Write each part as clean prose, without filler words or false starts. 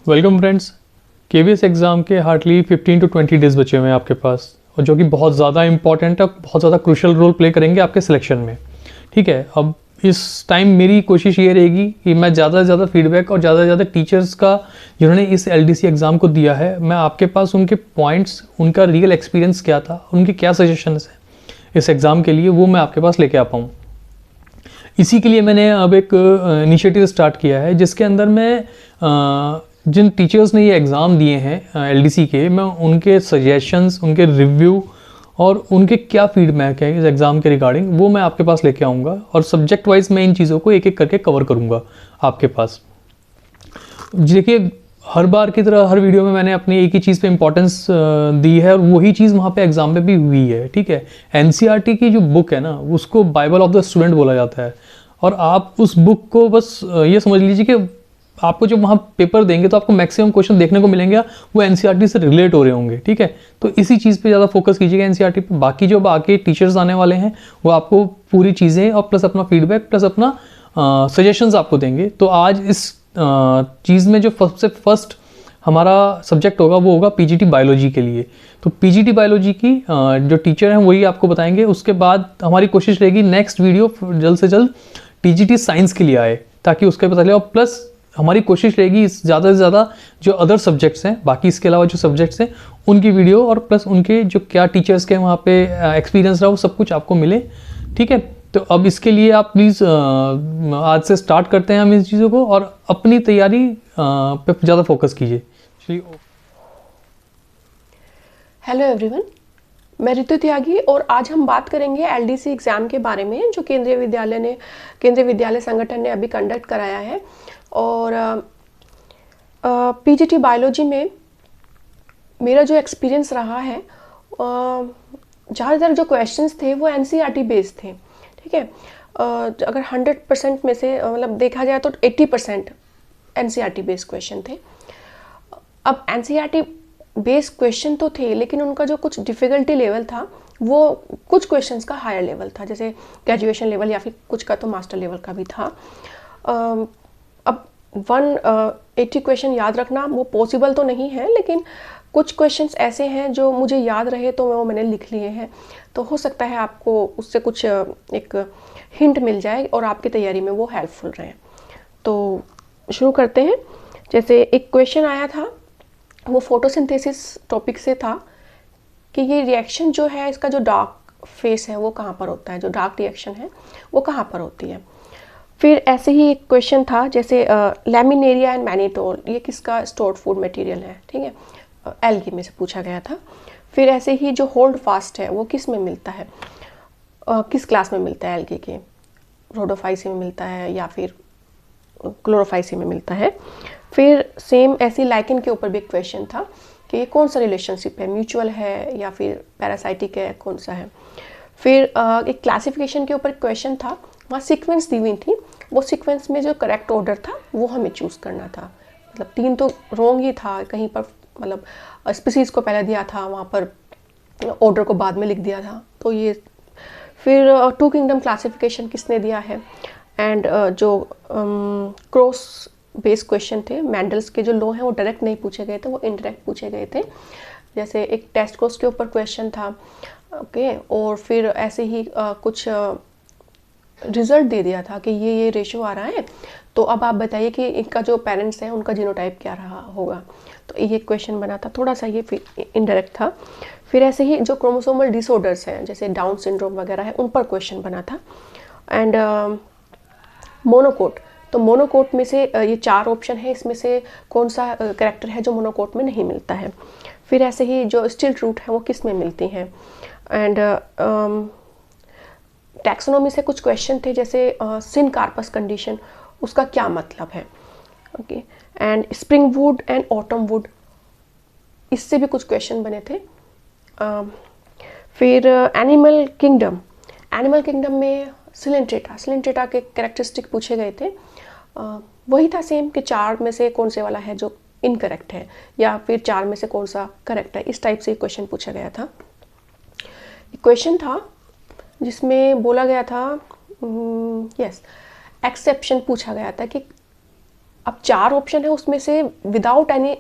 Welcome friends. KVS exam के hardly 15 to 20 days बचे हुए हैं आपके पास, और जो कि बहुत ज़्यादा इंपॉर्टेंट है, बहुत ज़्यादा क्रूशियल रोल प्ले करेंगे आपके सिलेक्शन में। ठीक है, अब इस टाइम मेरी कोशिश ये रहेगी कि मैं ज़्यादा से ज़्यादा फीडबैक और ज़्यादा से ज़्यादा टीचर्स का जिन्होंने इस एलडीसी एग्ज़ाम को दिया है, मैं आपके पास उनके पॉइंट्स, उनका रियल एक्सपीरियंस क्या था, उनके क्या सजेशंस हैं इस एग्ज़ाम के लिए, वो मैं आपके पास लेके आ पाऊँ। इसी के लिए मैंने अब एक इनिशिएटिव स्टार्ट किया है, जिसके अंदर मैं जिन टीचर्स ने ये एग्ज़ाम दिए हैं एलडीसी के, मैं उनके सजेशंस, उनके रिव्यू और उनके क्या फीडबैक है इस एग्ज़ाम के रिगार्डिंग, वो मैं आपके पास लेके आऊँगा। और सब्जेक्ट वाइज मैं इन चीज़ों को एक एक करके कवर करूँगा आपके पास। देखिए, हर बार की तरह हर वीडियो में मैंने अपनी एक ही चीज़ पे इंपॉर्टेंस दी है, और वही चीज़ वहाँ पे एग्जाम में भी हुई है। ठीक है, एनसीईआरटी की जो बुक है ना, उसको बाइबल ऑफ द स्टूडेंट बोला जाता है। और आप उस बुक को बस ये समझ लीजिए कि आपको जब वहाँ पेपर देंगे तो आपको मैक्सिमम क्वेश्चन देखने को मिलेंगे वो एनसीईआरटी से रिलेट हो रहे होंगे। ठीक है, तो इसी चीज़ पे ज़्यादा फोकस कीजिएगा एनसीईआरटी पे। बाकी जो आगे टीचर्स आने वाले हैं वो आपको पूरी चीज़ें और प्लस अपना फीडबैक प्लस अपना सजेशंस आपको देंगे। तो आज इस चीज़ में जो सबसे फर्स्ट हमारा सब्जेक्ट होगा वो होगा पीजीटी बायोलॉजी के लिए। तो पीजीटी बायोलॉजी की जो टीचर हैं वही आपको बताएंगे। उसके बाद हमारी कोशिश रहेगी नेक्स्ट वीडियो जल्द से जल्द टीजीटी साइंस के लिए आए, ताकि उसके पता चले। और प्लस हमारी कोशिश रहेगी ज़्यादा से ज़्यादा जो अदर सब्जेक्ट्स हैं, बाकी इसके अलावा जो सब्जेक्ट्स हैं उनकी वीडियो और प्लस उनके जो क्या टीचर्स के वहाँ पे एक्सपीरियंस रहा वो सब कुछ आपको मिले। ठीक है, तो अब इसके लिए आप प्लीज़ आज से स्टार्ट करते हैं हम इन चीज़ों को, और अपनी तैयारी पे ज़्यादा फोकस कीजिए। हेलो एवरीवन, मैं ऋतु त्यागी और आज हम बात करेंगे एलडीसी एग्ज़ाम के बारे में, जो केंद्रीय विद्यालय संगठन ने अभी कंडक्ट कराया है। और पीजीटी बायोलॉजी में मेरा जो एक्सपीरियंस रहा है, ज़्यादातर जो क्वेश्चंस थे वो एनसीईआरटी बेस्ड थे। ठीक है, अगर 100% में से मतलब देखा जाए तो 80% एनसीईआरटी बेस्ड क्वेश्चन थे। अब एनसीईआरटी बेस्ड क्वेश्चन तो थे, लेकिन उनका जो कुछ डिफ़िकल्टी लेवल था वो कुछ क्वेश्चंस का हायर लेवल था, जैसे ग्रेजुएशन लेवल या फिर कुछ का तो मास्टर लेवल का भी था। अब 180 क्वेश्चन याद रखना वो पॉसिबल तो नहीं है, लेकिन कुछ क्वेश्चंस ऐसे हैं जो मुझे याद रहे तो वो मैंने लिख लिए हैं। तो हो सकता है आपको उससे कुछ एक हिंट मिल जाए और आपकी तैयारी में वो हेल्पफुल रहे। तो शुरू करते हैं। जैसे एक क्वेश्चन आया था, वो फोटोसिंथेसिस टॉपिक से था कि ये रिएक्शन जो है, इसका जो डार्क फेस है वो कहाँ पर होता है, जो डार्क रिएक्शन है वो कहाँ पर होती है। फिर ऐसे ही एक क्वेश्चन था, जैसे लैमिनेरिया एंड मैनिटोल ये किसका स्टोर्ड फूड मटेरियल है। ठीक है, एल्गी में से पूछा गया था। फिर ऐसे ही जो होल्ड फास्ट है वो किस में मिलता है, किस क्लास में मिलता है एल्गी के, रोडोफाइसी में मिलता है या फिर क्लोरोफाइसी में मिलता है। फिर सेम ऐसी लाइकेन के ऊपर भी एक क्वेश्चन था कि ये कौन सा रिलेशनशिप है, म्यूचुअल है या फिर पैरासाइटिक है, कौन सा है। फिर एक क्लासिफिकेशन के ऊपर क्वेश्चन था, वहाँ सीक्वेंस दी हुई थी, वो सीक्वेंस में जो करेक्ट ऑर्डर था वो हमें चूज़ करना था। मतलब 3 तो रॉन्ग ही था, कहीं पर मतलब स्पीसीज को पहले दिया था, वहाँ पर ऑर्डर को बाद में लिख दिया था। तो ये फिर 2 किंगडम क्लासिफिकेशन किसने दिया है, एंड जो क्रॉस बेस्ड क्वेश्चन थे, मैंडल्स के जो लॉ हैं वो डायरेक्ट नहीं पूछे गए थे, वो इनडायरेक्ट पूछे गए थे। जैसे एक टेस्ट कोर्स के ऊपर क्वेश्चन था। ओके, और फिर ऐसे ही कुछ रिजल्ट दे दिया था कि ये रेशियो आ रहा है, तो अब आप बताइए कि इनका जो पेरेंट्स हैं उनका जीनोटाइप क्या रहा होगा। तो ये क्वेश्चन बना था, थोड़ा सा ये इनडायरेक्ट था। फिर ऐसे ही जो क्रोमोसोमल डिसऑर्डर्स हैं, जैसे डाउन सिंड्रोम वगैरह है, उन पर क्वेश्चन बना था। एंड मोनोकोट, तो मोनोकोट में से ये 4 ऑप्शन है, इसमें से कौन सा कैरेक्टर है जो मोनोकोट में नहीं मिलता है। फिर ऐसे ही जो स्टिल्ट रूट है वो किस में मिलती हैं। एंड टैक्सोनॉमी से कुछ क्वेश्चन थे, जैसे सिन कार्पस कंडीशन, उसका क्या मतलब है। Okay, and spring would and autumn would, इससे भी कुछ क्वेश्चन बने थे। फिर एनिमल किंगडम में सिलेंट्रेटा के कैरेक्टरिस्टिक पूछे गए थे। वही था सेम कि 4 में से कौन से वाला है जो इनकरेक्ट है, या फिर 4 में से कौन सा करेक्ट है। इस टाइप से क्वेश्चन पूछा गया था। क्वेश्चन था जिसमें बोला गया था, एक्सेप्शन पूछा गया था कि अब 4 ऑप्शन है, उसमें से विदाउट एनी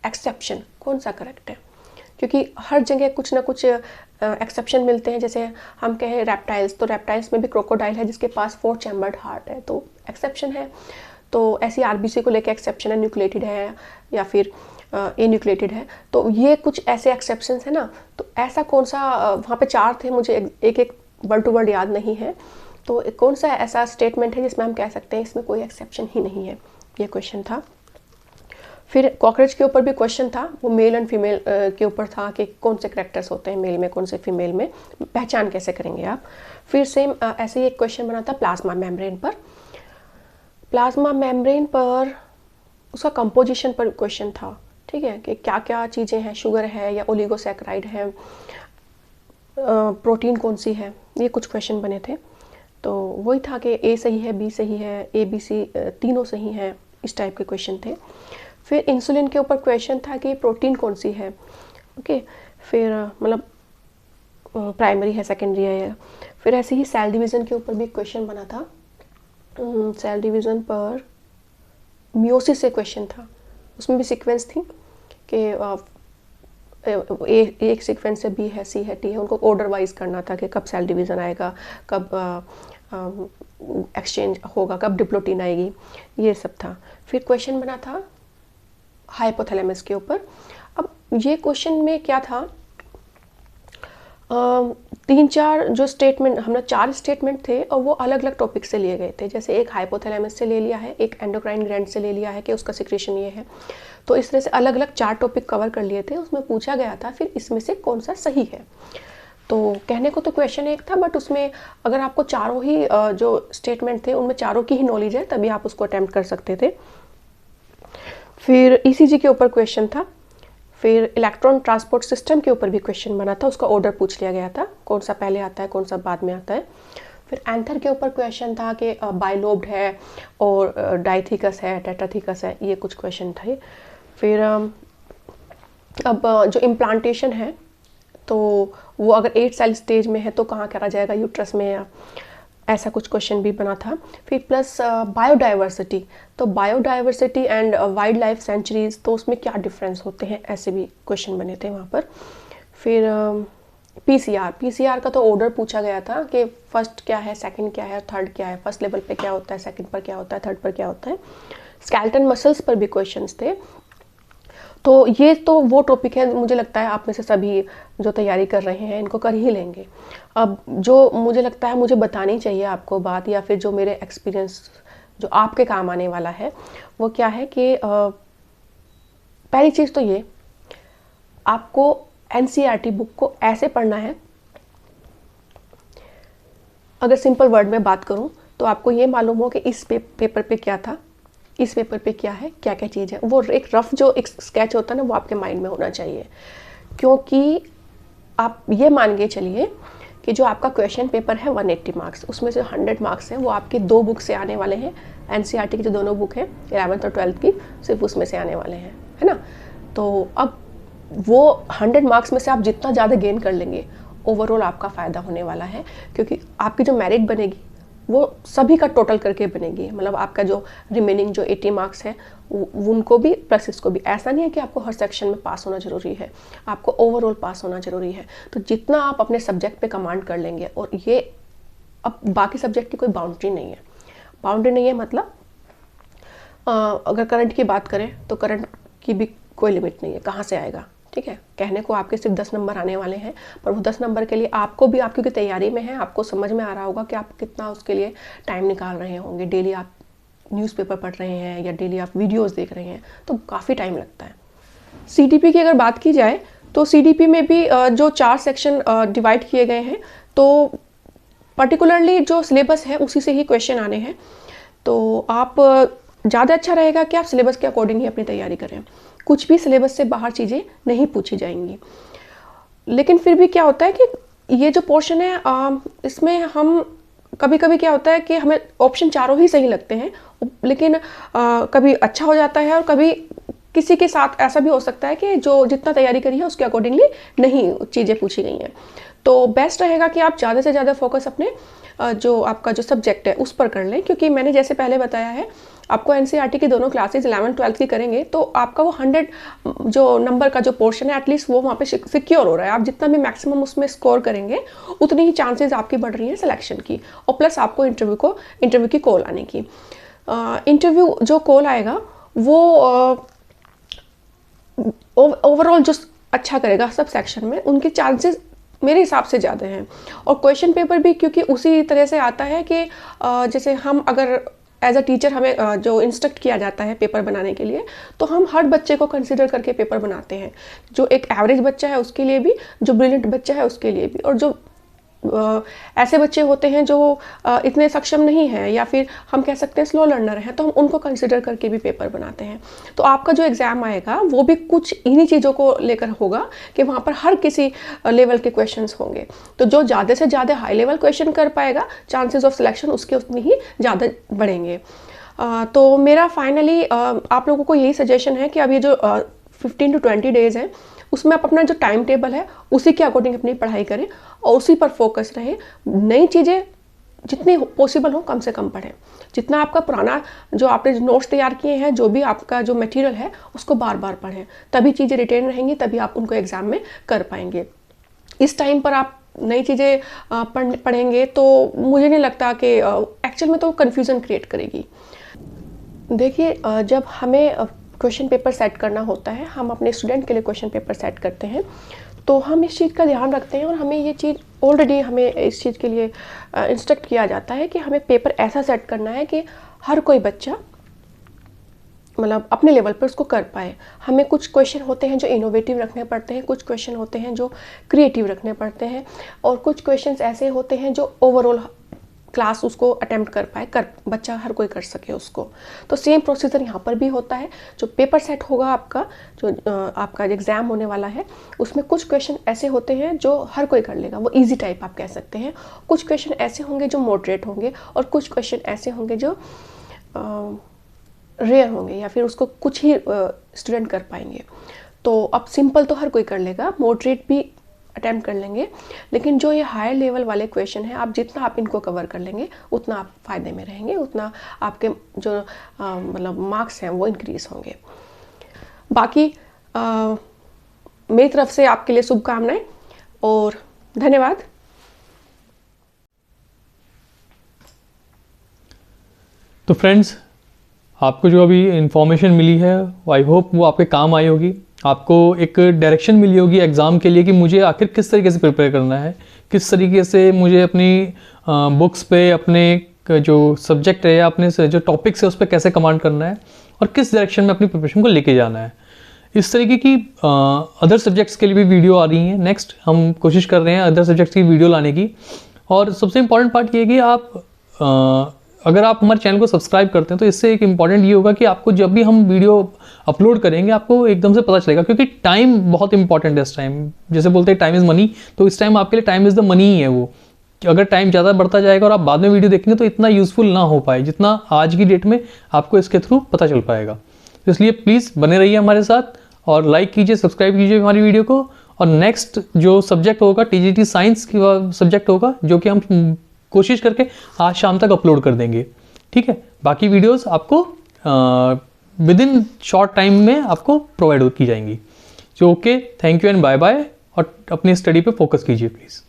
एक्सेप्शन कौन सा करेक्ट है, क्योंकि हर जगह कुछ ना कुछ एक्सेप्शन मिलते हैं। जैसे हम कहें रेप्टाइल्स, तो रेप्टाइल्स में भी क्रोकोडाइल है जिसके पास 4 चैम्बर्ड हार्ट है, तो एक्सेप्शन है। तो ऐसी आरबीसी को लेकर एक्सेप्शन है, न्यूक्लिएटेड है या फिर ए न्यूक्लिएटेड है, तो ये कुछ ऐसे एक्सेप्शंस है ना। तो ऐसा कौन सा, वहाँ पे 4 थे, मुझे एक एक वर्ड टू वर्ड याद नहीं है, तो कौन सा ऐसा स्टेटमेंट है जिसमें हम कह सकते हैं इसमें कोई एक्सेप्शन ही नहीं है, ये क्वेश्चन था। फिर कॉकरोच के ऊपर भी क्वेश्चन था, वो मेल एंड फीमेल के ऊपर था कि कौन से करेक्टर्स होते हैं मेल में, कौन से फीमेल में, पहचान कैसे करेंगे आप। फिर सेम ऐसे ही एक क्वेश्चन बना था प्लाज्मा मेम्ब्रेन पर। प्लाज्मा मेम्ब्रेन पर उसका कंपोजिशन पर क्वेश्चन था, ठीक है, कि क्या क्या चीज़ें हैं, शुगर है या ओलिगोसैकेराइड है, प्रोटीन कौन सी है, ये कुछ क्वेश्चन बने थे। तो वही था कि ए सही है, बी सही है, ए बी सी तीनों सही हैं, इस टाइप के क्वेश्चन थे। फिर इंसुलिन के ऊपर क्वेश्चन था कि प्रोटीन कौन सी है, ओके। फिर मतलब प्राइमरी है, सेकेंडरी है। फिर ऐसे ही सेल डिवीज़न के ऊपर भी क्वेश्चन बना था। सेल डिवीज़न पर मियोसिस से क्वेश्चन था, उसमें भी सीक्वेंस थी कि एक सीक्वेंस से बी है, सी है, टी है, उनको ऑर्डर वाइज करना था कि कब सेल डिवीज़न आएगा, कब एक्सचेंज होगा, कब डिप्लोटीन आएगी, ये सब था। फिर क्वेश्चन बना था हाइपोथैलेमस के ऊपर। अब ये क्वेश्चन में क्या था, 3-4 जो स्टेटमेंट, हमने 4 स्टेटमेंट थे और वो अलग अलग टॉपिक से लिए गए थे। जैसे एक हाइपोथैलेमस से ले लिया है, एक एंडोक्राइन ग्लैंड से ले लिया है कि उसका सिक्रेशन ये है। तो इस तरह से अलग अलग 4 टॉपिक कवर कर लिए थे। उसमें पूछा गया था फिर इसमें से कौन सा सही है। तो कहने को तो क्वेश्चन एक था, बट उसमें अगर आपको चारों ही जो स्टेटमेंट थे उनमें चारों की ही नॉलेज है तभी आप उसको अटैम्प्ट कर सकते थे। फिर ईसीजी के ऊपर क्वेश्चन था। फिर इलेक्ट्रॉन ट्रांसपोर्ट सिस्टम के ऊपर भी क्वेश्चन बना था, उसका ऑर्डर पूछ लिया गया था, कौन सा पहले आता है, कौन सा बाद में आता है। फिर एंथर के ऊपर क्वेश्चन था कि बाइलोब्ड है और डाइथिकस है, टेट्राथिकस है, ये कुछ क्वेश्चन थे। फिर अब जो इम्प्लांटेशन है तो वो अगर 8 सेल स्टेज में है तो कहाँ करा जाएगा, यूट्रस में, या ऐसा कुछ क्वेश्चन भी बना था। फिर प्लस बायोडाइवर्सिटी, तो biodiversity and wild life sanctuaries, तो उसमें क्या डिफरेंस होते हैं, ऐसे भी क्वेश्चन बने थे वहाँ पर। फिर पीसीआर का तो ऑर्डर पूछा गया था कि फर्स्ट क्या है, सेकंड क्या है, थर्ड क्या है, फर्स्ट लेवल पे क्या होता है, सेकंड पर क्या होता है, थर्ड पर क्या होता है। स्केलेटन मसल्स पर भी क्वेश्चंस थे। तो ये तो वो टॉपिक है, मुझे लगता है आप में से सभी जो तैयारी कर रहे हैं इनको कर ही लेंगे। अब जो मुझे लगता है मुझे बतानी चाहिए आपको बात, या फिर जो मेरे एक्सपीरियंस जो आपके काम आने वाला है, वो क्या है कि पहली चीज़ तो ये, आपको एनसीईआरटी बुक को ऐसे पढ़ना है, अगर सिंपल वर्ड में बात करूं तो आपको ये मालूम हो कि इस पेपर पे क्या था, इस पेपर पे क्या है, क्या क्या चीज़ है, वो एक रफ जो एक स्केच होता है ना, वो आपके माइंड में होना चाहिए। क्योंकि आप ये मान के चलिए कि जो आपका क्वेश्चन पेपर है 180 मार्क्स, उसमें से 100 मार्क्स हैं वो आपके 2 बुक से आने वाले हैं। एनसीईआरटी की जो दोनों बुक हैं 11th और 12th की, सिर्फ उसमें से आने वाले हैं, है ना। तो अब वो 100 मार्क्स में से आप जितना ज़्यादा गेन कर लेंगे, ओवरऑल आपका फ़ायदा होने वाला है। क्योंकि आपकी जो मेरिट बनेगी वो सभी का टोटल करके बनेगी, मतलब आपका जो रिमेनिंग जो 80 मार्क्स है उनको भी प्लस इसको भी। ऐसा नहीं है कि आपको हर सेक्शन में पास होना ज़रूरी है, आपको ओवरऑल पास होना ज़रूरी है। तो जितना आप अपने सब्जेक्ट पे कमांड कर लेंगे, और ये अब बाकी सब्जेक्ट की कोई बाउंड्री नहीं है, बाउंड्री नहीं है मतलब अगर करंट की बात करें तो करंट की भी कोई लिमिट नहीं है, कहाँ से आएगा, ठीक है। कहने को आपके सिर्फ 10 नंबर आने वाले हैं, पर वो 10 नंबर के लिए आपको भी, आप क्योंकि तैयारी में हैं, आपको समझ में आ रहा होगा कि आप कितना उसके लिए टाइम निकाल रहे होंगे। डेली आप न्यूज़पेपर पढ़ रहे हैं या डेली आप वीडियोस देख रहे हैं, तो काफ़ी टाइम लगता है। सीडीपी की अगर बात की जाए तो सीडीपी में भी जो 4 सेक्शन डिवाइड किए गए हैं, तो पर्टिकुलरली जो सिलेबस है उसी से ही क्वेश्चन आने हैं। तो आप ज़्यादा अच्छा रहेगा कि आप सिलेबस के अकॉर्डिंग ही अपनी तैयारी करें, कुछ भी सिलेबस से बाहर चीज़ें नहीं पूछी जाएंगी। लेकिन फिर भी क्या होता है कि ये जो पोर्शन है इसमें हम कभी कभी क्या होता है कि हमें ऑप्शन चारों ही सही लगते हैं, लेकिन कभी अच्छा हो जाता है और कभी किसी के साथ ऐसा भी हो सकता है कि जो जितना तैयारी करी है उसके अकॉर्डिंगली नहीं चीज़ें पूछी गई हैं। तो बेस्ट रहेगा कि आप ज़्यादा से ज़्यादा फोकस अपने जो आपका जो सब्जेक्ट है उस पर कर लें, क्योंकि मैंने जैसे पहले बताया है आपको एनसीईआरटी की दोनों क्लासेज 11th-12th की करेंगे तो आपका वो 100 जो नंबर का जो पोर्शन है एटलीस्ट वो वहाँ पे सिक्योर हो रहा है। आप जितना भी मैक्सिमम उसमें स्कोर करेंगे उतनी ही चांसेस आपकी बढ़ रही हैं सिलेक्शन की, और प्लस आपको इंटरव्यू की कॉल आने की। इंटरव्यू जो कॉल आएगा वो ओवरऑल जो अच्छा करेगा सब सेक्शन में, उनके चांसेस मेरे हिसाब से ज़्यादा हैं। और क्वेश्चन पेपर भी क्योंकि उसी तरह से आता है कि जैसे हम अगर एज अ टीचर हमें जो इंस्ट्रक्ट किया जाता है पेपर बनाने के लिए, तो हम हर बच्चे को कंसिडर करके पेपर बनाते हैं, जो एक एवरेज बच्चा है उसके लिए भी, जो ब्रिलियंट बच्चा है उसके लिए भी, और जो ऐसे बच्चे होते हैं जो इतने सक्षम नहीं हैं या फिर हम कह सकते हैं स्लो लर्नर हैं, तो हम उनको कंसिडर करके भी पेपर बनाते हैं। तो आपका जो एग्ज़ाम आएगा वो भी कुछ इन्हीं चीज़ों को लेकर होगा कि वहाँ पर हर किसी लेवल के क्वेश्चंस होंगे। तो जो ज़्यादा से ज़्यादा हाई लेवल क्वेश्चन कर पाएगा, चांसेस ऑफ सिलेक्शन उसके उतनी ही ज़्यादा बढ़ेंगे। तो मेरा फाइनली आप लोगों को यही सजेशन है कि अब ये जो 15 to 20 डेज़ हैं उसमें आप अपना जो टाइम टेबल है उसी के अकॉर्डिंग अपनी पढ़ाई करें और उसी पर फोकस रहे। नई चीज़ें जितनी पॉसिबल हो कम से कम पढ़ें। जितना आपका पुराना जो आपने नोट्स तैयार किए हैं, जो भी आपका जो मटेरियल है उसको बार बार पढ़ें, तभी चीज़ें रिटेन रहेंगी, तभी आप उनको एग्ज़ाम में कर पाएंगे। इस टाइम पर आप नई चीज़ें पढ़ेंगे तो मुझे नहीं लगता कि एक्चुअल में तो कन्फ्यूज़न क्रिएट करेगी। देखिए, जब हमें क्वेश्चन पेपर सेट करना होता है, हम अपने स्टूडेंट के लिए क्वेश्चन पेपर सेट करते हैं, तो हम इस चीज़ का ध्यान रखते हैं और हमें ये चीज़ ऑलरेडी हमें इस चीज़ के लिए इंस्ट्रक्ट किया जाता है कि हमें पेपर ऐसा सेट करना है कि हर कोई बच्चा मतलब अपने लेवल पर उसको कर पाए। हमें कुछ क्वेश्चन होते हैं जो इनोवेटिव रखने पड़ते हैं, कुछ क्वेश्चन होते हैं जो क्रिएटिव रखने पड़ते हैं, और कुछ क्वेश्चंस ऐसे होते हैं जो ओवरऑल क्लास उसको अटेम्प्ट कर पाए, बच्चा हर कोई कर सके उसको। तो सेम प्रोसीजर यहाँ पर भी होता है। जो पेपर सेट होगा आपका, जो आपका एग्ज़ाम होने वाला है, उसमें कुछ क्वेश्चन ऐसे होते हैं जो हर कोई कर लेगा, वो इजी टाइप आप कह सकते हैं। कुछ क्वेश्चन ऐसे होंगे जो मॉडरेट होंगे, और कुछ क्वेश्चन ऐसे होंगे जो रेयर होंगे या फिर उसको कुछ ही स्टूडेंट कर पाएंगे। तो अब सिंपल तो हर कोई कर लेगा, मॉडरेट भी अटैम्प्ट कर लेंगे, लेकिन जो ये हायर लेवल वाले क्वेश्चन हैं, आप जितना आप इनको कवर कर लेंगे उतना आप फ़ायदे में रहेंगे, उतना आपके जो मतलब मार्क्स हैं वो इंक्रीज़ होंगे। बाकी मेरी तरफ से आपके लिए शुभकामनाएं और धन्यवाद। तो फ्रेंड्स, आपको जो अभी इन्फॉर्मेशन मिली है आई होप वो आपके काम आई होगी। आपको एक डायरेक्शन मिली होगी एग्ज़ाम के लिए कि मुझे आखिर किस तरीके से प्रिपेयर करना है, किस तरीके से मुझे अपनी बुक्स पे अपने जो सब्जेक्ट है या अपने जो टॉपिक्स है उस पर कैसे कमांड करना है और किस डायरेक्शन में अपनी प्रिपरेशन को लेके जाना है। इस तरीके की अदर सब्जेक्ट्स के लिए भी वीडियो आ रही हैं। नेक्स्ट हम कोशिश कर रहे हैं अदर सब्जेक्ट्स की वीडियो लाने की। और सबसे इम्पॉर्टेंट पार्ट ये है कि आप अगर आप हमारे चैनल को सब्सक्राइब करते हैं तो इससे एक इम्पॉर्टेंट ये होगा कि आपको जब भी हम वीडियो अपलोड करेंगे आपको एकदम से पता चलेगा, क्योंकि टाइम बहुत इंपॉर्टेंट है इस टाइम। जैसे बोलते हैं टाइम इज़ मनी, तो इस टाइम आपके लिए टाइम इज़ द मनी ही है वो। अगर टाइम ज़्यादा बढ़ता जाएगा और आप बाद में वीडियो देखेंगे तो इतना यूज़फुल ना हो पाए जितना आज की डेट में आपको इसके थ्रू पता चल पाएगा। तो इसलिए प्लीज़ बने रहिए हमारे साथ और लाइक कीजिए, सब्सक्राइब कीजिए हमारी वीडियो को। और नेक्स्ट जो सब्जेक्ट होगा TGT साइंस की सब्जेक्ट होगा, जो कि हम कोशिश करके आज शाम तक अपलोड कर देंगे। ठीक है, बाकी वीडियोस आपको विद इन शॉर्ट टाइम में आपको प्रोवाइड की जाएंगी। जो okay, thank you and bye bye. और अपनी स्टडी पे फोकस कीजिए प्लीज़।